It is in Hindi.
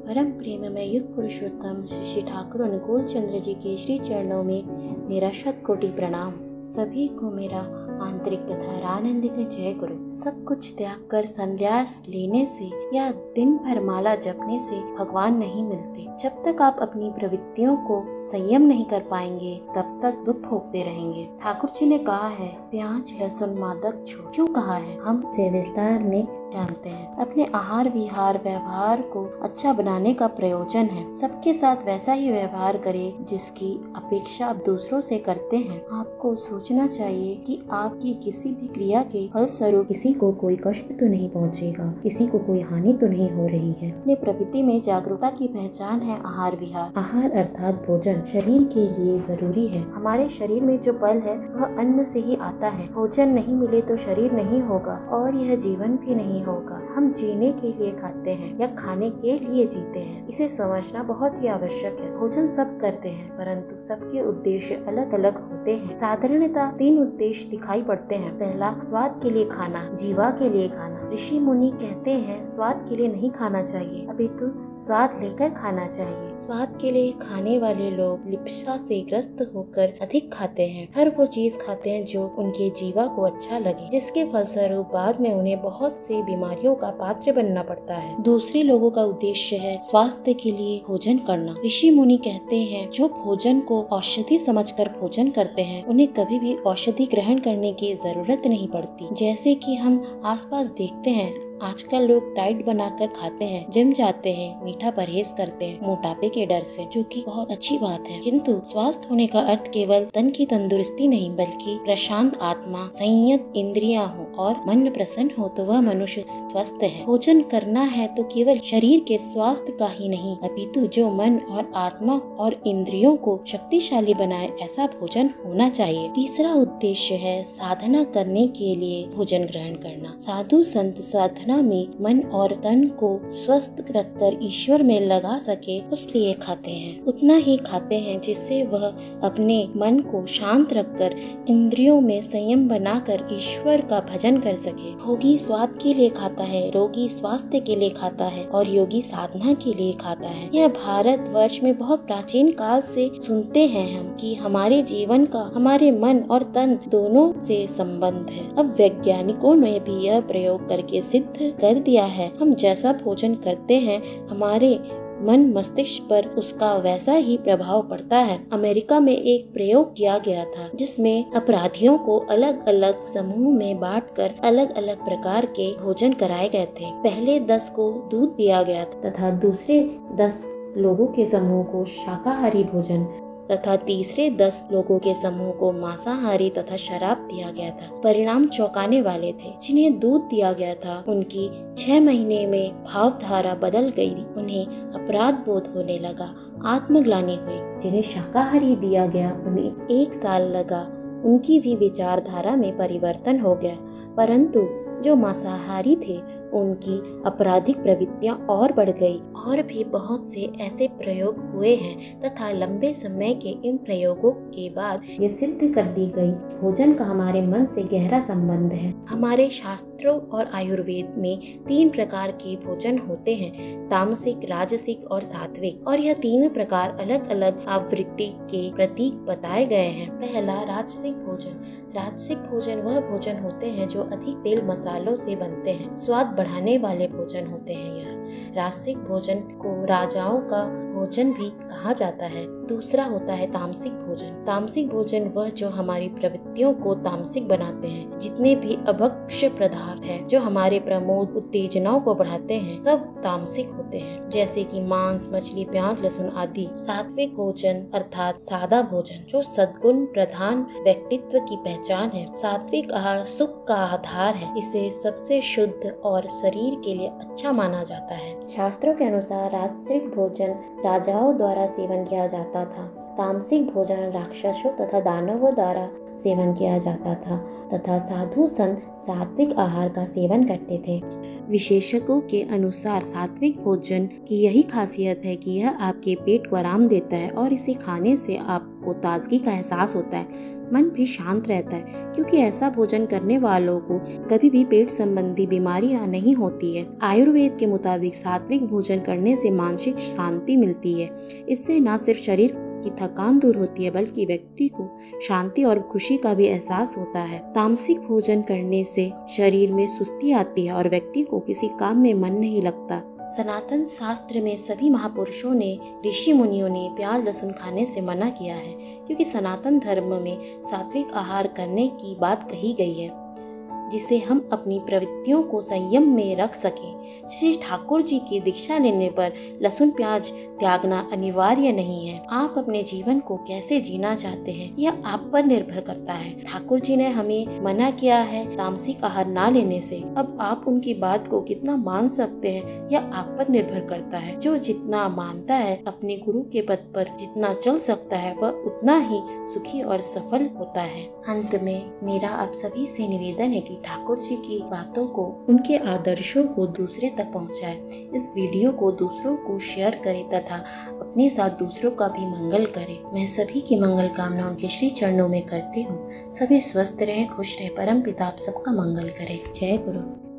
परम प्रेम में युग पुरुषोत्तम श्री ठाकुर अनुकूल चंद्र जी के श्री चरणों में मेरा शत कोटि प्रणाम। सभी को मेरा आंतरिक तथा आनंदित जय गुरु। सब कुछ त्याग कर संन्यास लेने से या दिन भर माला जपने से भगवान नहीं मिलते। जब तक आप अपनी प्रवृत्तियों को संयम नहीं कर पाएंगे तब तक दुख भोगते रहेंगे। ठाकुर जी ने कहा है, प्याज लहसुन मादक छोड़। क्यों कहा है हम से विस्तार में जानते हैं। अपने आहार विहार व्यवहार को अच्छा बनाने का प्रयोजन है सबके साथ वैसा ही व्यवहार करें जिसकी अपेक्षा आप दूसरों से करते हैं। आपको सोचना चाहिए कि आपकी किसी भी क्रिया के फल स्वरूप किसी को कोई कष्ट तो नहीं पहुंचेगा, किसी को कोई हानि तो नहीं हो रही है। अपने प्रवृत्ति में जागरूकता की पहचान है आहार विहार। आहार अर्थात भोजन शरीर के लिए जरूरी है। हमारे शरीर में जो बल है वह अन्न से ही आता है। भोजन नहीं मिले तो शरीर नहीं होगा और यह जीवन भी नहीं होगा। हम जीने के लिए खाते हैं या खाने के लिए जीते हैं, इसे समझना बहुत ही आवश्यक है। भोजन सब करते हैं परंतु सबके उद्देश्य अलग अलग होते हैं। साधारणतः 3 उद्देश्य दिखाई पड़ते हैं। पहला, स्वाद के लिए खाना, जीवा के लिए खाना। ऋषि मुनि कहते हैं स्वाद के लिए नहीं खाना चाहिए अपितु स्वाद लेकर खाना चाहिए। स्वाद के लिए खाने वाले लोग लिप्सा से ग्रस्त होकर अधिक खाते हैं। हर वो चीज खाते हैं जो उनके जीवा को अच्छा लगे, जिसके फलस्वरूप बाद में उन्हें बहुत से बीमारियों का पात्र बनना पड़ता है। दूसरे लोगों का उद्देश्य है स्वास्थ्य के लिए भोजन करना। ऋषि मुनि कहते हैं जो भोजन को औषधि समझकर भोजन करते हैं उन्हें कभी भी औषधि ग्रहण करने की जरूरत नहीं पड़ती। जैसे कि हम आसपास देखते हैं आजकल लोग डाइट बनाकर खाते हैं, जिम जाते हैं, मीठा परहेज करते हैं मोटापे के डर से, जो कि बहुत अच्छी बात है। किंतु स्वस्थ होने का अर्थ केवल तन की तंदुरुस्ती नहीं बल्कि प्रशांत आत्मा, संयत इंद्रियां हो और मन प्रसन्न हो तो वह मनुष्य स्वस्थ है। भोजन करना है तो केवल शरीर के स्वास्थ्य का ही नहीं अपितु जो मन और आत्मा और इंद्रियों को शक्तिशाली बनाए ऐसा भोजन होना चाहिए। तीसरा उद्देश्य है साधना करने के लिए भोजन ग्रहण करना। साधु संत साधना में मन और तन को स्वस्थ रखकर ईश्वर में लगा सके उसलिए खाते हैं। उतना ही खाते हैं जिससे वह अपने मन को शांत रखकर इंद्रियों में संयम बनाकर ईश्वर का भजन कर सके। भोगी स्वाद के लिए खाता है, रोगी स्वास्थ्य के लिए खाता है और योगी साधना के लिए खाता है। यह भारत वर्ष में बहुत प्राचीन काल से सुनते हैं हम कि हमारे जीवन का हमारे मन और तन दोनों से संबंध है। अब वैज्ञानिकों ने भी यह प्रयोग करके सिद्ध कर दिया है। हम जैसा भोजन करते हैं हमारे मन मस्तिष्क पर उसका वैसा ही प्रभाव पड़ता है। अमेरिका में एक प्रयोग किया गया था जिसमें अपराधियों को अलग अलग समूह में बांटकर अलग अलग प्रकार के भोजन कराए गए थे। पहले 10 को दूध दिया गया था तथा दूसरे 10 लोगों के समूह को शाकाहारी भोजन तथा तीसरे 10 लोगों के समूह को मांसाहारी तथा शराब दिया गया था। परिणाम चौंकाने वाले थे। जिन्हें दूध दिया गया था उनकी 6 महीने में भावधारा बदल गई। उन्हें अपराध बोध होने लगा, आत्मग्लानि हुई। जिन्हें शाकाहारी दिया गया उन्हें 1 साल लगा, उनकी भी विचारधारा में परिवर्तन हो गया। परंतु जो मांसाहारी थे उनकी आपराधिक प्रवृत्तियां और बढ़ गई। और भी बहुत से ऐसे प्रयोग हुए हैं तथा लंबे समय के इन प्रयोगों के बाद ये सिद्ध कर दी गई भोजन का हमारे मन से गहरा संबंध है। हमारे शास्त्रों और आयुर्वेद में 3 प्रकार के भोजन होते हैं, तामसिक, राजसिक और सात्विक। और यह 3 प्रकार अलग अलग आवृत्ति के प्रतीक बताए गए हैं। पहला, राजसिक भोजन। राजसिक भोजन वह भोजन होते हैं जो अधिक तेल मसालों से बनते हैं, स्वाद बढ़ाने वाले भोजन होते हैं। यह राजसिक भोजन को राजाओं का भोजन भी कहा जाता है। दूसरा होता है तामसिक भोजन। तामसिक भोजन वह जो हमारी प्रवृत्तियों को तामसिक बनाते हैं। जितने भी अभक्ष्य पदार्थ हैं जो हमारे प्रमोद उत्तेजनाओं को बढ़ाते हैं सब तामसिक होते हैं, जैसे कि मांस, मछली, प्याज, लहसुन आदि। सात्विक भोजन अर्थात सादा भोजन जो सद्गुण प्रधान व्यक्तित्व की पहचान है। सात्विक आहार सुख का आधार है। इसे सबसे शुद्ध और शरीर के लिए अच्छा माना जाता है। शास्त्रों के अनुसार राजसिक भोजन राजाओं द्वारा सेवन किया जाता था। तामसिक भोजन राक्षसों तथा दानवों द्वारा सेवन किया जाता था तथा साधु संत सात्विक आहार का सेवन करते थे। विशेषज्ञों के अनुसार सात्विक भोजन की यही खासियत है कि यह आपके पेट को आराम देता है और इसे खाने से आपको ताजगी का एहसास होता है। मन भी शांत रहता है, क्योंकि ऐसा भोजन करने वालों को कभी भी पेट संबंधी बीमारी नहीं होती है। आयुर्वेद के मुताबिक सात्विक भोजन करने से मानसिक शांति मिलती है। इससे न सिर्फ शरीर की थकान दूर होती है, बल्कि व्यक्ति को शांति और खुशी का भी एहसास होता है। तामसिक भोजन करने से शरीर में सुस्ती आती है और व्यक्ति को किसी काम में मन नहीं लगता। सनातन शास्त्र में सभी महापुरुषों ने, ऋषि मुनियों ने प्याज लहसुन खाने से मना किया है, क्योंकि सनातन धर्म में सात्विक आहार करने की बात कही गई है, जिससे हम अपनी प्रवृत्तियों को संयम में रख सकें। श्री ठाकुर जी की दीक्षा लेने पर लहसुन प्याज त्यागना अनिवार्य नहीं है। आप अपने जीवन को कैसे जीना चाहते हैं, यह आप पर निर्भर करता है। ठाकुर जी ने हमें मना किया है तामसिक आहार ना लेने से। अब आप उनकी बात को कितना मान सकते हैं, यह आप पर निर्भर करता है। जो जितना मानता है, अपने गुरु के पद पर जितना चल सकता है, वह उतना ही सुखी और सफल होता है। अंत में मेरा आप सभी से निवेदन है कि ठाकुर जी की बातों को, उनके आदर्शों को दूसरे तक पहुंचाए। इस वीडियो को दूसरों को शेयर करें तथा अपने साथ दूसरों का भी मंगल करें। मैं सभी की मंगल कामना उनके श्री चरणों में करती हूँ। सभी स्वस्थ रहे, खुश रहे, परम पिता आप सबका मंगल करे। जय गुरु।